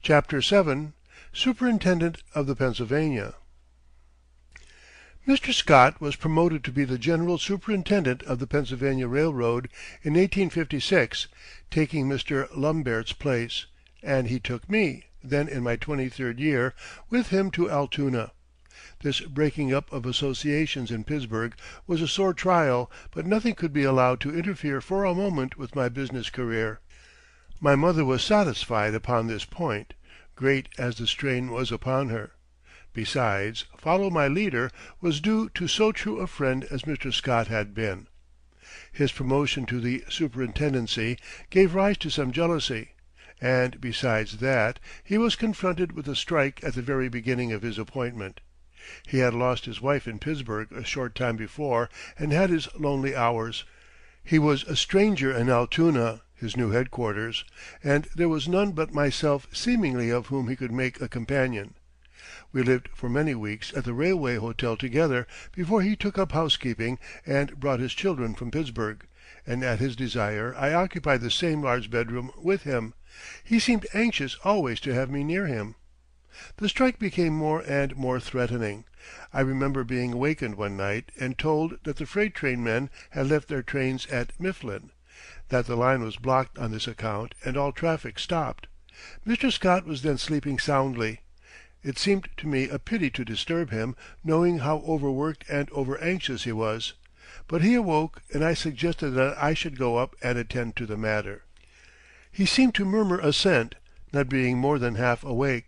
Chapter 7 Superintendent of the Pennsylvania Mr. Scott was promoted to be the general superintendent of the Pennsylvania Railroad in 1856, taking Mr. Lumbert's place, and he took me, then in my 23rd year, with him to Altoona. This breaking up of associations in Pittsburgh was a sore trial, but nothing could be allowed to interfere for a moment with my business career. My mother was satisfied upon this point, great as the strain was upon her. Besides, follow my leader was due to so true a friend as Mr. Scott had been. His promotion to the superintendency gave rise to some jealousy, and besides that, he was confronted with a strike at the very beginning of his appointment. He had lost his wife in Pittsburgh a short time before and had his lonely hours. He was a stranger in Altoona, his new headquarters, and there was none but myself seemingly of whom he could make a companion. We lived for many weeks at the Railway Hotel together before he took up housekeeping and brought his children from Pittsburgh, and at his desire I occupied the same large bedroom with him. He seemed anxious always to have me near him. The strike became more and more threatening. I remember being awakened one night and told that the freight train men had left their trains at Mifflin, that the line was blocked on this account and all traffic stopped. Mr. Scott was then sleeping soundly. It seemed to me a pity to disturb him, knowing how overworked and over-anxious he was. But he awoke, and I suggested that I should go up and attend to the matter. He seemed to murmur assent, not being more than half awake.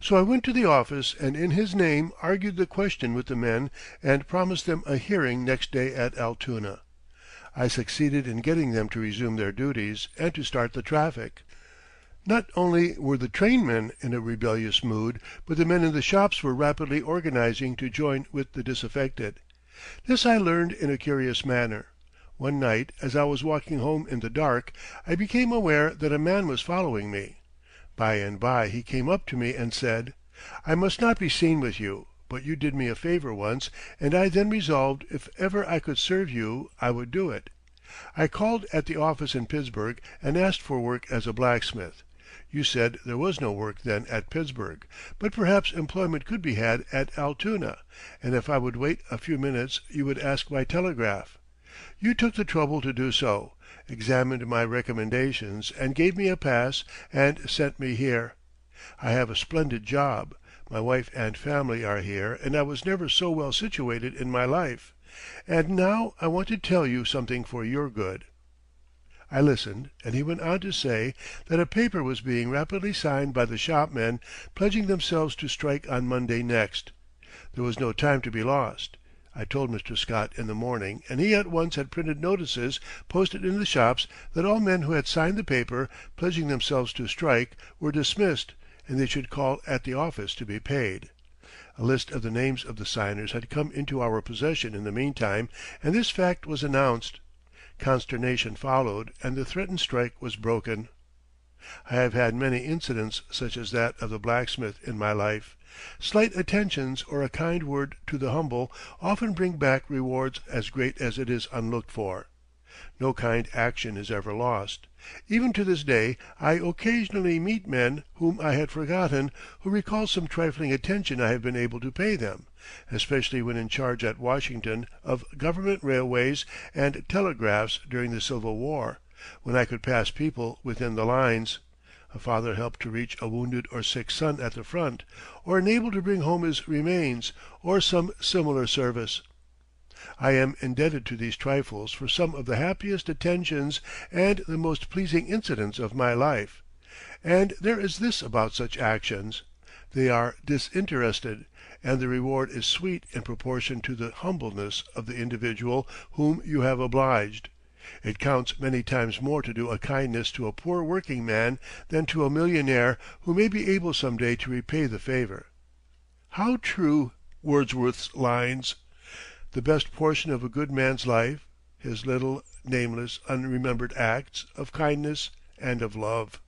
So I went to the office and in his name argued the question with the men and promised them a hearing next day at Altoona. I succeeded in getting them to resume their duties and to start the traffic. Not only were the trainmen in a rebellious mood, but the men in the shops were rapidly organizing to join with the disaffected. This I learned in a curious manner. One night, as I was walking home in the dark, I became aware that a man was following me. By and by he came up to me and said, "I must not be seen with you, but you did me a favor once, and I then resolved if ever I could serve you I would do it. I called at the office in Pittsburgh and asked for work as a blacksmith. You said there was no work then at Pittsburgh, but perhaps employment could be had at Altoona, and if I would wait a few minutes you would ask by telegraph. You took the trouble to do so, examined my recommendations and gave me a pass and sent me here. I have a splendid job. My wife and family are here and I was never so well situated in my life. And now I want to tell you something for your good." I listened, and he went on to say that a paper was being rapidly signed by the shopmen, pledging themselves to strike on Monday next. There was no time to be lost. I told Mr. Scott in the morning, and he at once had printed notices posted in the shops that all men who had signed the paper, pledging themselves to strike, were dismissed, and they should call at the office to be paid. A list of the names of the signers had come into our possession in the meantime, and this fact was announced. Consternation followed, and the threatened strike was broken. I have had many incidents such as that of the blacksmith in my life. Slight attentions or a kind word to the humble often bring back rewards as great as it is unlooked for. No kind action is ever lost. Even to this day I occasionally meet men whom I had forgotten who recall some trifling attention I have been able to pay them, especially when in charge at Washington of government railways and telegraphs during the Civil War, when I could pass people within the lines. A father helped to reach a wounded or sick son at the front, or enabled to bring home his remains, or some similar service. I am indebted to these trifles for some of the happiest attentions and the most pleasing incidents of my life. And there is this about such actions: they are disinterested, and the reward is sweet in proportion to the humbleness of the individual whom you have obliged. It counts many times more to do a kindness to a poor working man than to a millionaire who may be able some day to repay the favor. How true Wordsworth's lines: "The best portion of a good man's life, his little, nameless, unremembered acts of kindness and of love."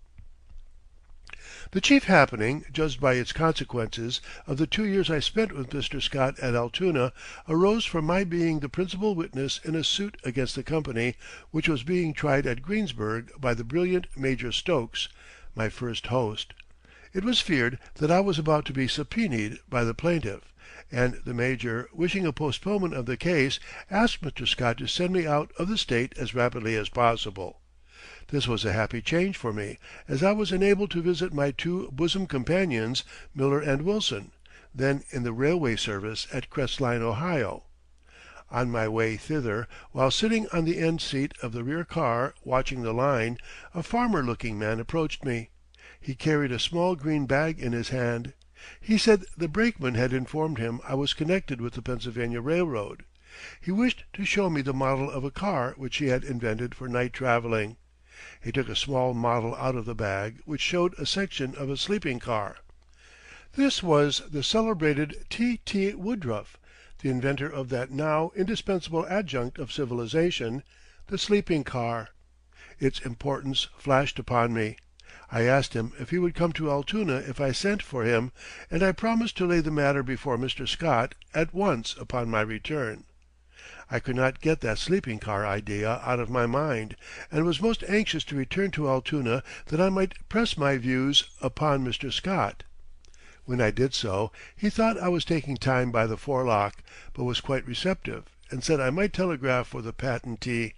The chief happening, judged by its consequences, of the 2 years I spent with Mr. Scott at Altoona arose from my being the principal witness in a suit against the company which was being tried at Greensburg by the brilliant Major Stokes, my first host. It was feared that I was about to be subpoenaed by the plaintiff, and the Major, wishing a postponement of the case, asked Mr. Scott to send me out of the State as rapidly as possible. This was a happy change for me, as I was enabled to visit my two bosom companions, Miller and Wilson, then in the railway service at Crestline, Ohio. On my way thither, while sitting on the end seat of the rear car watching the line, a farmer-looking man approached me. He carried a small green bag in his hand. He said the brakeman had informed him I was connected with the Pennsylvania Railroad. He wished to show me the model of a car which he had invented for night traveling. He took a small model out of the bag which showed a section of a sleeping car. This was the celebrated T. Woodruff, the inventor of that now indispensable adjunct of civilization, the sleeping car. Its importance flashed upon me. I asked him if he would come to Altoona if I sent for him, and I promised to lay the matter before Mr. Scott at once upon my return. I could not get that sleeping car idea out of my mind, and was most anxious to return to Altoona that I might press my views upon Mr. Scott. When I did so, he thought I was taking time by the forelock, but was quite receptive, and said I might telegraph for the patentee.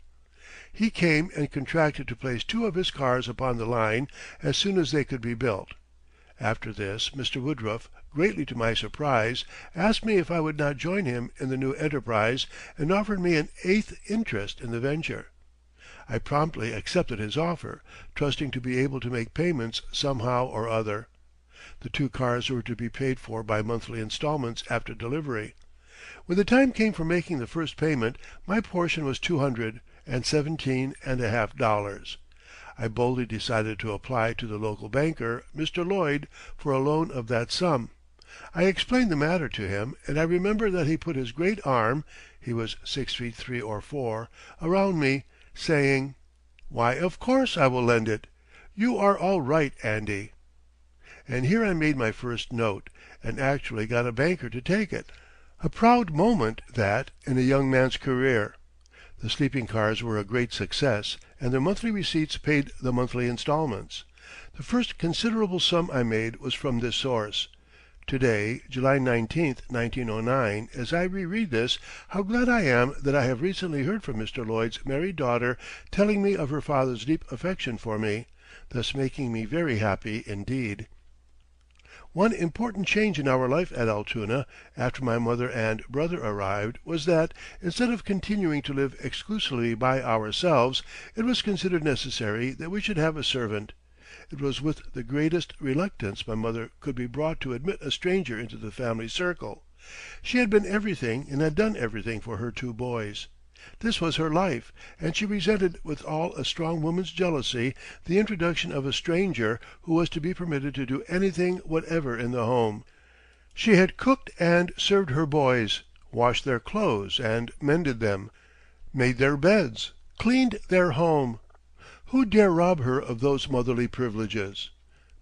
He came and contracted to place two of his cars upon the line as soon as they could be built. After this, Mr. Woodruff, greatly to my surprise, asked me if I would not join him in the new enterprise, and offered me an eighth interest in the venture. I promptly accepted his offer, trusting to be able to make payments somehow or other. The two cars were to be paid for by monthly installments after delivery. When the time came for making the first payment, my portion was $217.50. I boldly decided to apply to the local banker, Mr. Lloyd, for a loan of that sum. I explained the matter to him, and I remember that he put his great arm (he was 6 feet 3 or 4) around me, saying, "Why, of course I will lend it. You are all right, Andy." And here I made my first note, and actually got a banker to take it. A proud moment that in a young man's career. The sleeping cars were a great success, and their monthly receipts paid the monthly installments. The first considerable sum I made was from this source. Today, July 19, 1909, as I reread this, how glad I am that I have recently heard from Mr. Lloyd's married daughter telling me of her father's deep affection for me, thus making me very happy indeed. One important change in our life at Altoona, after my mother and brother arrived, was that, instead of continuing to live exclusively by ourselves, it was considered necessary that we should have a servant. It was with the greatest reluctance my mother could be brought to admit a stranger into the family circle. She had been everything and had done everything for her two boys. This was her life, and she resented with all a strong woman's jealousy the introduction of a stranger who was to be permitted to do anything whatever in the home. She had cooked and served her boys, washed their clothes and mended them, made their beds, cleaned their home. Who dare rob her of those motherly privileges?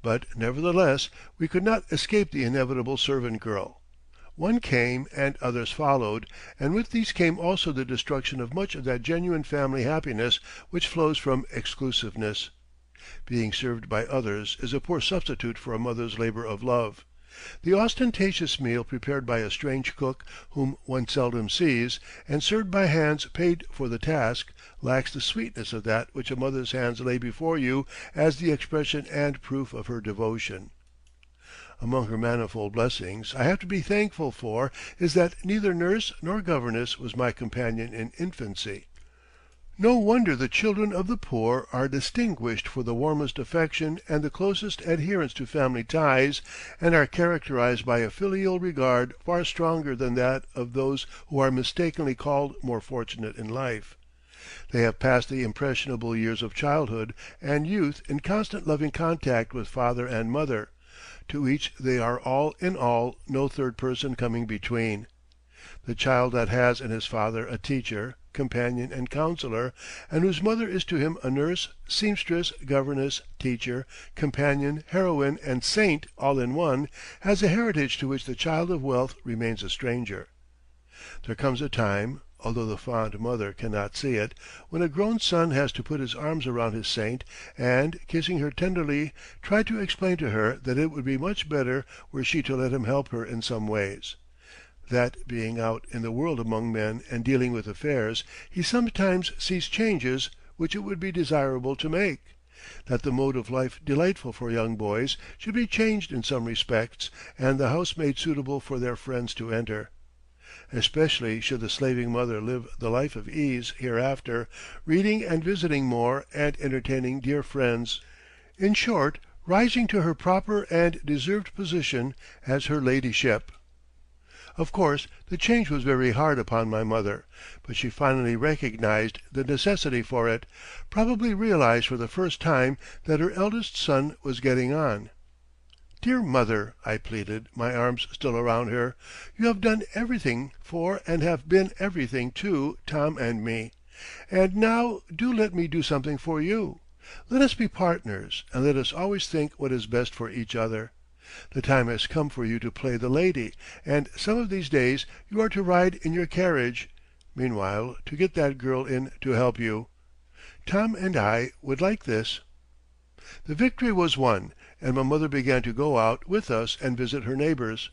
But nevertheless we could not escape the inevitable servant girl. One came and others followed, and with these came also the destruction of much of that genuine family happiness which flows from exclusiveness. Being served by others is a poor substitute for a mother's labor of love. The ostentatious meal prepared by a strange cook whom one seldom sees, and served by hands paid for the task, lacks the sweetness of that which a mother's hands lay before you as the expression and proof of her devotion. Among her manifold blessings I have to be thankful for is that neither nurse nor governess was my companion in infancy. No wonder the children of the poor are distinguished for the warmest affection and the closest adherence to family ties, and are characterized by a filial regard far stronger than that of those who are mistakenly called more fortunate in life. They have passed the impressionable years of childhood and youth in constant loving contact with father and mother. To each they are all in all, no third person coming between. The child that has in his father a teacher, companion, and counselor, and whose mother is to him a nurse, seamstress, governess, teacher, companion, heroine, and saint all in one, has a heritage to which the child of wealth remains a stranger. There comes a time, although the fond mother cannot see it, when a grown son has to put his arms around his saint and, kissing her tenderly, try to explain to her that it would be much better were she to let him help her in some ways. That being out in the world among men and dealing with affairs, he sometimes sees changes which it would be desirable to make. That the mode of life delightful for young boys should be changed in some respects and the house made suitable for their friends to enter. Especially should the slaving mother live the life of ease hereafter, reading and visiting more and entertaining dear friends. In short, rising to her proper and deserved position as her ladyship. Of course the change was very hard upon my mother, but she finally recognized the necessity for it, probably realized for the first time that her eldest son was getting on. "Dear mother," I pleaded, my arms still around her, "you have done everything for and have been everything to Tom and me, and now do let me do something for you. Let us be partners and let us always think what is best for each other. The time has come for you to play the lady, and some of these days you are to ride in your carriage, meanwhile to get that girl in to help you. Tom and I would like this." The victory was won, and my mother began to go out with us and visit her neighbors.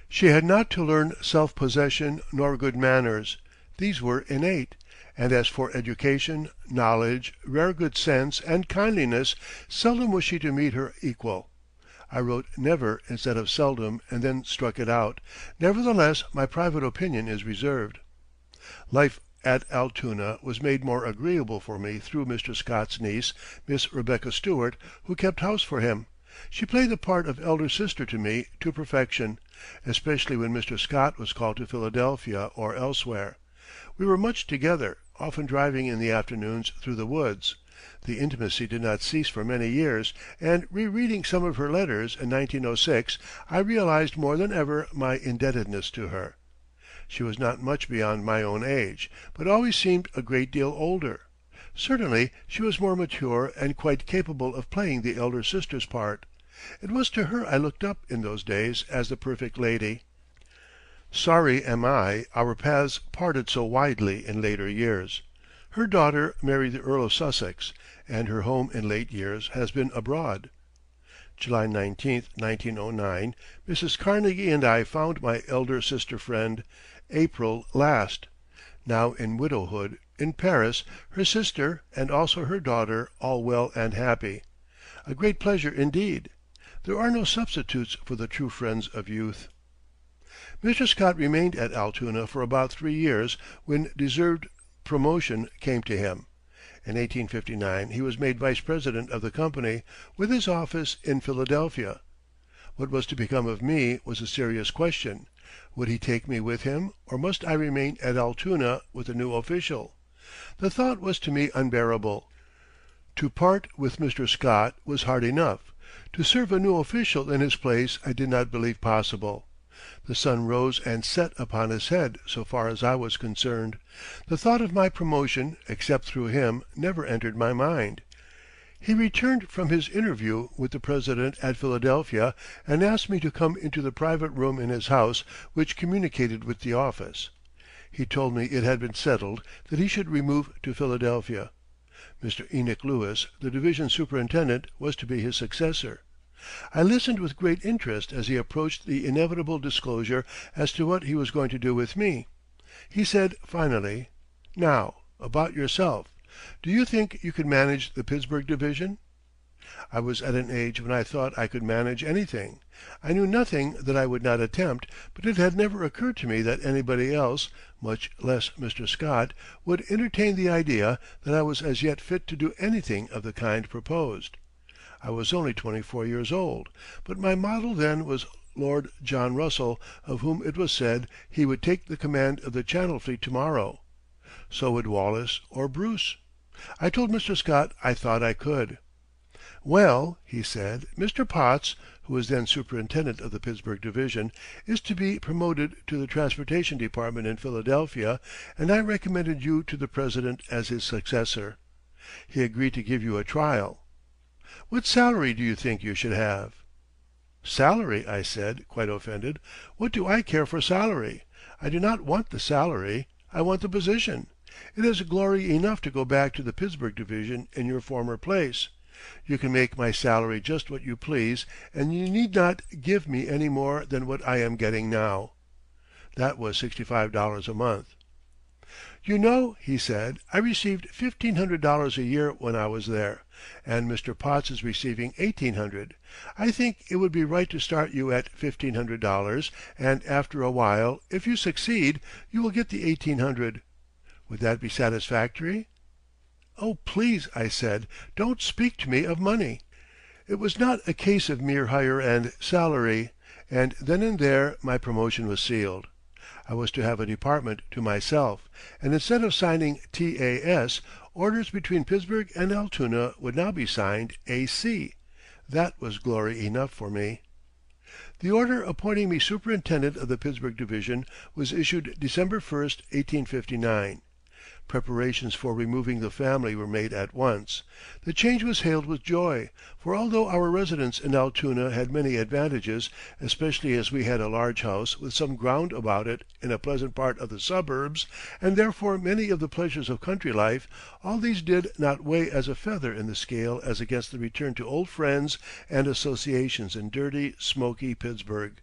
She had not to learn self-possession nor good manners; these were innate, and as for education, knowledge, rare good sense, and kindliness, seldom was she to meet her equal. I wrote never instead of seldom and then struck it out. Nevertheless my private opinion is reserved. Life at Altoona was made more agreeable for me through Mr. Scott's niece, Miss Rebecca Stewart, who kept house for him. She played the part of elder sister to me to perfection, especially when Mr. Scott was called to Philadelphia or elsewhere. We were much together, often driving in the afternoons through the woods. The intimacy did not cease for many years, and rereading some of her letters in 1906, I realized more than ever my indebtedness to her. She was not much beyond my own age, but always seemed a great deal older. Certainly she was more mature and quite capable of playing the elder sister's part. It was to her I looked up in those days as the perfect lady. Sorry am I our paths parted so widely in later years. Her daughter married the Earl of Sussex, and her home in late years has been abroad. July 19, 1909, Mrs. Carnegie and I found my elder sister friend, April last, now in widowhood, in Paris, her sister and also her daughter all well and happy. A great pleasure indeed. There are no substitutes for the true friends of youth. Mr. Scott remained at Altoona for about 3 years when deserved promotion came to him. In 1859 he was made vice president of the company, with his office in Philadelphia. What was to become of me was a serious question. Would he take me with him, or must I remain at Altoona with the new official? The thought was to me unbearable. To part with Mr. Scott was hard enough. To serve a new official in his place I did not believe possible. The sun rose and set upon his head so far as I was concerned. The thought of my promotion, except through him, never entered my mind. He returned from his interview with the president at Philadelphia and asked me to come into the private room in his house which communicated with the office. He told me it had been settled that he should remove to Philadelphia. Mr. Enoch Lewis, the division superintendent, was to be his successor. I listened with great interest as he approached the inevitable disclosure as to what he was going to do with me. He said finally, "Now, about yourself. Do you think you could manage the Pittsburgh division?" I was at an age when I thought I could manage anything. I knew nothing that I would not attempt, but it had never occurred to me that anybody else, much less Mr. Scott, would entertain the idea that I was as yet fit to do anything of the kind proposed. I was only 24 years old, but my model then was Lord John Russell, of whom it was said he would take the command of the Channel Fleet tomorrow. So would Wallace or Bruce. I told Mr. Scott I thought I could. "Well," he said, "Mr. Potts, who was then superintendent of the Pittsburgh division, is to be promoted to the transportation department in Philadelphia, and I recommended you to the president as his successor. He agreed to give you a trial. What salary do you think you should have?" "Salary?" I said, quite offended. "What do I care for salary? I do not want the salary. I want the position. It is glory enough to go back to the Pittsburgh division in your former place. You can make my salary just what you please, and you need not give me any more than what I am getting now." That was $65 a month. "You know," he said, "I received $1,500 a year when I was there, and Mr. Potts is receiving $1,800. I think it would be right to start you at $1,500, and after a while, if you succeed, you will get the $1,800. Would that be satisfactory?" "Oh, please," I said, "don't speak to me of money." It was not a case of mere hire and salary, and then and there my promotion was sealed. I was to have a department to myself, and instead of signing TAS, orders between Pittsburgh and Altoona would now be signed AC. That was glory enough for me. The order appointing me superintendent of the Pittsburgh division was issued December 1st, 1859. Preparations for removing the family were made at once. The change was hailed with joy, for although our residence in Altoona had many advantages, especially as we had a large house with some ground about it in a pleasant part of the suburbs, and therefore many of the pleasures of country life, all these did not weigh as a feather in the scale as against the return to old friends and associations in dirty, smoky Pittsburgh.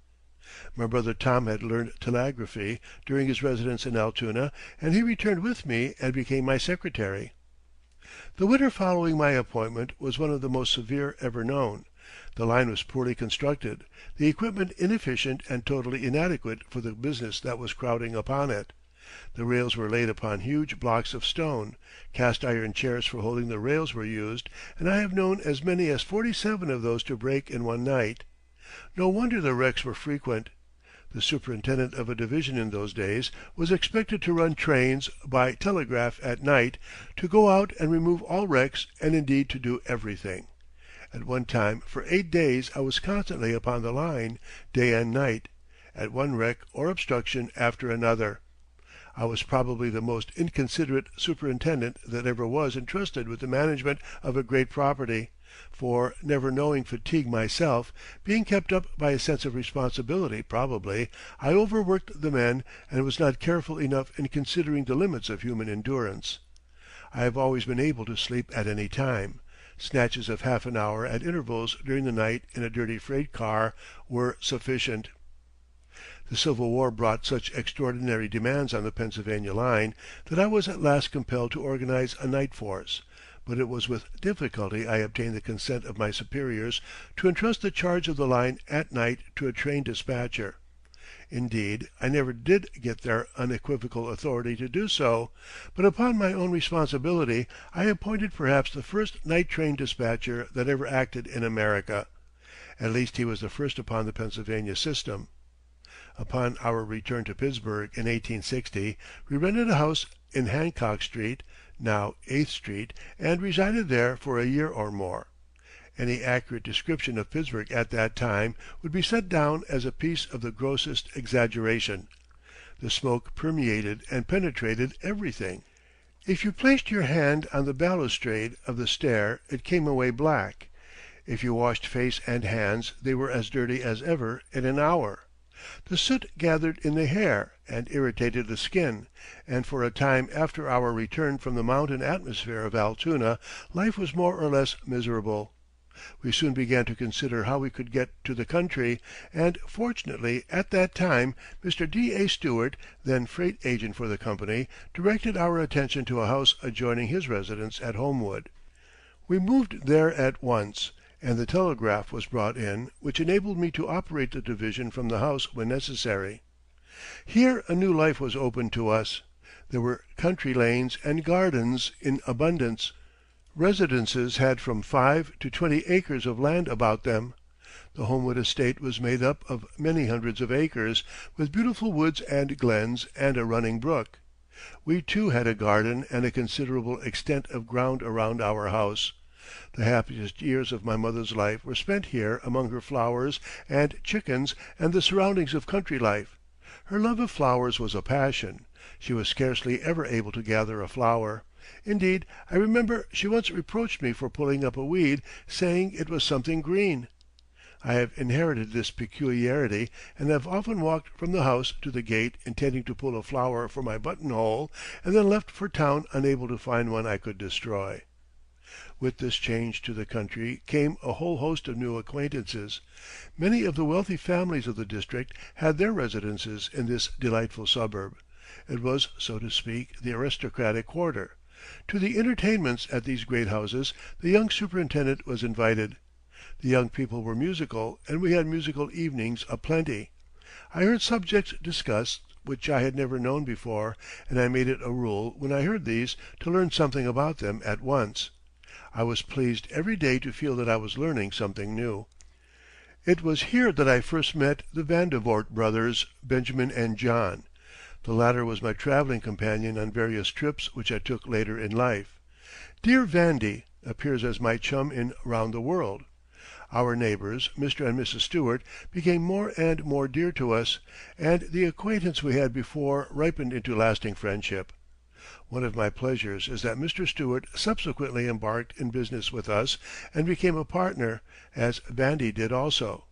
My brother Tom had learned telegraphy during his residence in Altoona, and he returned with me and became my secretary. The winter following my appointment was one of the most severe ever known. The line was poorly constructed, the equipment inefficient and totally inadequate for the business that was crowding upon it. The rails were laid upon huge blocks of stone, cast iron chairs for holding the rails were used, and I have known as many as 47 of those to break in one night. No wonder the wrecks were frequent. The superintendent of a division in those days was expected to run trains by telegraph at night, to go out and remove all wrecks, and indeed to do everything. At one time for 8 days I was constantly upon the line, day and night, at one wreck or obstruction after another. I was probably the most inconsiderate superintendent that ever was entrusted with the management of a great property, for, never knowing fatigue myself, being kept up by a sense of responsibility probably, I overworked the men and was not careful enough in considering the limits of human endurance. I have always been able to sleep at any time. Snatches of half an hour at intervals during the night in a dirty freight car were sufficient. The Civil War brought such extraordinary demands on the Pennsylvania line that I was at last compelled to organize a night force, but it was with difficulty I obtained the consent of my superiors to entrust the charge of the line at night to a train dispatcher. Indeed, I never did get their unequivocal authority to do so, but upon my own responsibility I appointed perhaps the first night train dispatcher that ever acted in America. At least he was the first upon the Pennsylvania system. Upon our return to Pittsburgh in 1860, we rented a house in Hancock Street, now 8th Street, and resided there for a year or more. Any accurate description of Pittsburgh at that time would be set down as a piece of the grossest exaggeration. The smoke permeated and penetrated everything. If you placed your hand on the balustrade of the stair it came away black. If you washed face and hands they were as dirty as ever in an hour. The soot gathered in the hair and irritated the skin, and for a time after our return from the mountain atmosphere of Altoona life was more or less miserable. We soon began to consider how we could get to the country, and fortunately at that time Mr. D.A. Stewart, then freight agent for the company, directed our attention to a house adjoining his residence at Homewood. We moved there at once, and the telegraph was brought in, which enabled me to operate the division from the house when necessary. Here a new life was opened to us. There were country lanes and gardens in abundance. Residences had from 5 to 20 acres of land about them. The Homewood estate was made up of many hundreds of acres, with beautiful woods and glens and a running brook. We too had a garden and a considerable extent of ground around our house. The happiest years of my mother's life were spent here among her flowers and chickens and the surroundings of country life. Her love of flowers was a passion. She was scarcely ever able to gather a flower. Indeed, I remember she once reproached me for pulling up a weed, saying it was something green. I have inherited this peculiarity and have often walked from the house to the gate intending to pull a flower for my buttonhole and then left for town unable to find one I could destroy. With this change to the country came a whole host of new acquaintances. Many of the wealthy families of the district had their residences in this delightful suburb. It was, so to speak, the aristocratic quarter. To the entertainments at these great houses the young superintendent was invited. The young people were musical and we had musical evenings aplenty. I heard subjects discussed which I had never known before, and I made it a rule when I heard these to learn something about them at once. I was pleased every day to feel that I was learning something new. It was here that I first met the Vandervoort brothers, Benjamin and John. The latter was my traveling companion on various trips which I took later in life. Dear Vandy appears as my chum in Round the World. Our neighbors, Mr. and Mrs. Stewart, became more and more dear to us, and the acquaintance we had before ripened into lasting friendship. One of my pleasures is that Mr. Stewart subsequently embarked in business with us and became a partner, as Vandy did also.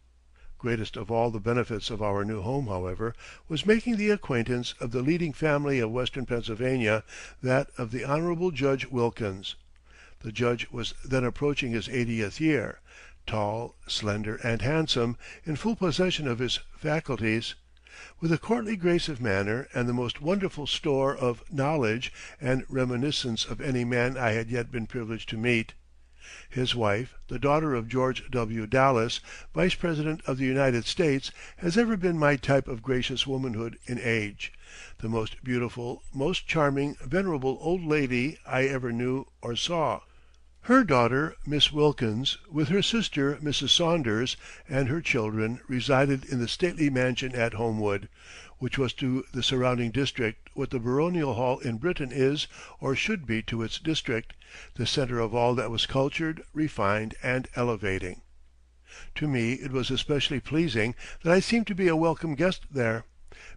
Greatest of all the benefits of our new home, however, was making the acquaintance of the leading family of Western Pennsylvania, that of the Honorable Judge Wilkins. The Judge was then approaching his 80th year, tall, slender, and handsome, in full possession of his faculties, with a courtly grace of manner and the most wonderful store of knowledge and reminiscence of any man I had yet been privileged to meet. His wife, the daughter of George W. Dallas, Vice President of the United States, has ever been my type of gracious womanhood in age, the most beautiful, most charming, venerable old lady I ever knew or saw. Her daughter, Miss Wilkins, with her sister, Mrs. Saunders, and her children, resided in the stately mansion at Homewood, which was to the surrounding district what the baronial hall in Britain is or should be to its district, the center of all that was cultured, refined, and elevating. To me it was especially pleasing that I seemed to be a welcome guest there.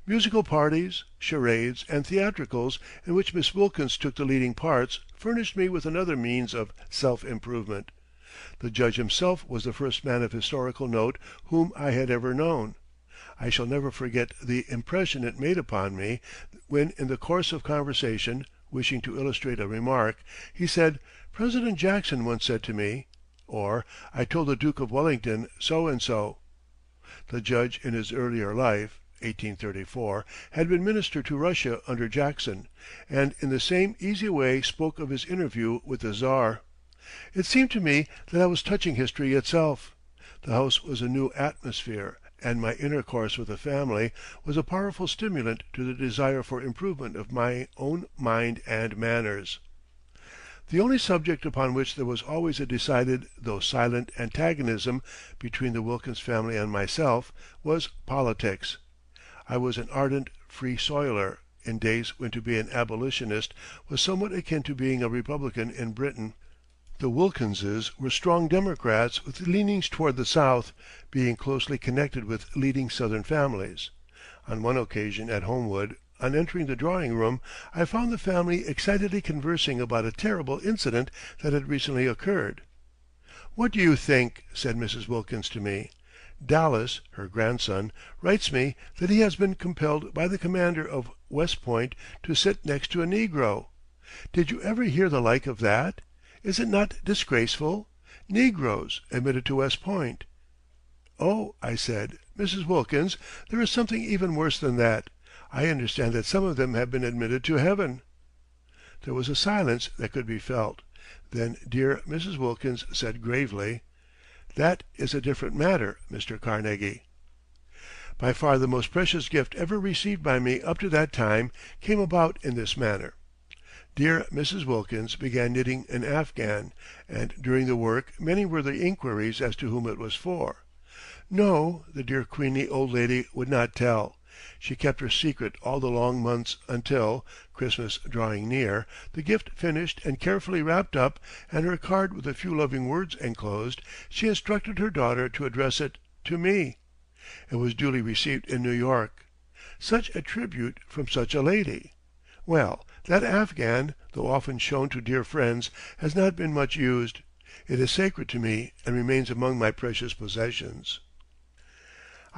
Musical parties, charades, and theatricals in which Miss Wilkins took the leading parts furnished me with another means of self-improvement. The Judge himself was the first man of historical note whom I had ever known. I shall never forget the impression it made upon me when in the course of conversation, wishing to illustrate a remark, he said, "President Jackson once said to me," or "I told the Duke of Wellington so and so." The Judge in his earlier life, 1834, had been minister to Russia under Jackson, and in the same easy way spoke of his interview with the Czar. It seemed to me that I was touching history itself. The house was a new atmosphere, and my intercourse with the family was a powerful stimulant to the desire for improvement of my own mind and manners. The only subject upon which there was always a decided though silent antagonism between the Wilkins family and myself was politics. I was an ardent Free Soiler in days when to be an abolitionist was somewhat akin to being a Republican in Britain. The Wilkinses were strong Democrats with leanings toward the South, being closely connected with leading Southern families. On one occasion at Homewood, on entering the drawing room, I found the family excitedly conversing about a terrible incident that had recently occurred. "What do you think?" said Mrs. Wilkins to me. "Dallas," her grandson, "writes me that he has been compelled by the commander of West Point to sit next to a negro. Did you ever hear the like of that? Is it not disgraceful? Negroes admitted to West Point." "Oh," I said, "Mrs. Wilkins, there is something even worse than that. I understand that some of them have been admitted to heaven." There was a silence that could be felt. Then dear Mrs. Wilkins said gravely, "That is a different matter, Mr. Carnegie." By far the most precious gift ever received by me up to that time came about in this manner. Dear Mrs. Wilkins began knitting an afghan, and during the work many were the inquiries as to whom it was for. No, the dear queenly old lady would not tell. She kept her secret all the long months until, Christmas drawing near, the gift finished and carefully wrapped up, and her card with a few loving words enclosed, she instructed her daughter to address it to me. It was duly received in New York. Such a tribute from such a lady! Well, that afghan, though often shown to dear friends, has not been much used. It is sacred to me and remains among my precious possessions.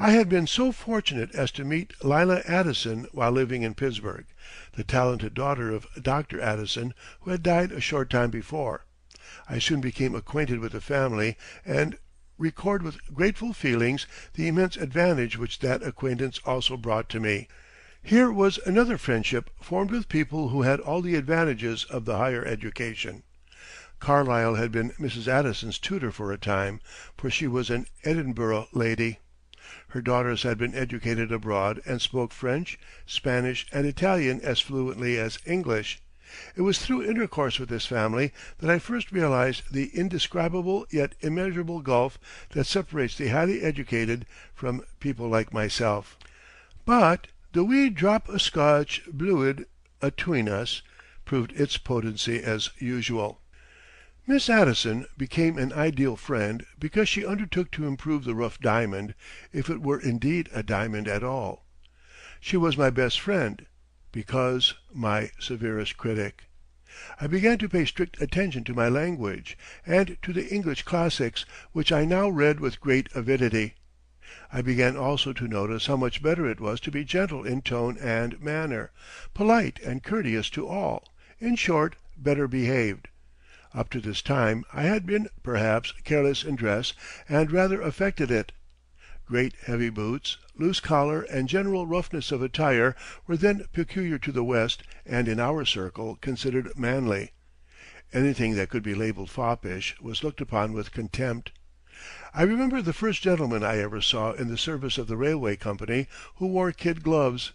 I had been so fortunate as to meet Lila Addison while living in Pittsburgh, the talented daughter of Dr. Addison, who had died a short time before. I soon became acquainted with the family and record with grateful feelings the immense advantage which that acquaintance also brought to me. Here was another friendship formed with people who had all the advantages of the higher education. Carlyle had been Mrs. Addison's tutor for a time, for she was an Edinburgh lady. Her daughters had been educated abroad and spoke French, Spanish, and Italian as fluently as English. It was through intercourse with this family that I first realized the indescribable yet immeasurable gulf that separates the highly educated from people like myself. But the wee drop o' Scotch bluid atween us proved its potency as usual. Miss Addison became an ideal friend because she undertook to improve the rough diamond, if it were indeed a diamond at all. She was my best friend because my severest critic. I began to pay strict attention to my language and to the English classics, which I now read with great avidity. I began also to notice how much better it was to be gentle in tone and manner, polite and courteous to all, in short, better behaved. Up to this time I had been, perhaps, careless in dress and rather affected it. Great heavy boots, loose collar, and general roughness of attire were then peculiar to the West and in our circle considered manly. Anything that could be labeled foppish was looked upon with contempt. I remember the first gentleman I ever saw in the service of the railway company who wore kid gloves.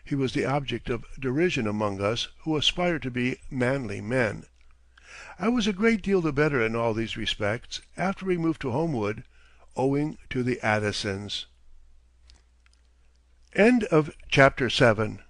He was the object of derision among us who aspired to be manly men. I was a great deal the better in all these respects after we moved to Homewood, owing to the Addisons. Chapter 7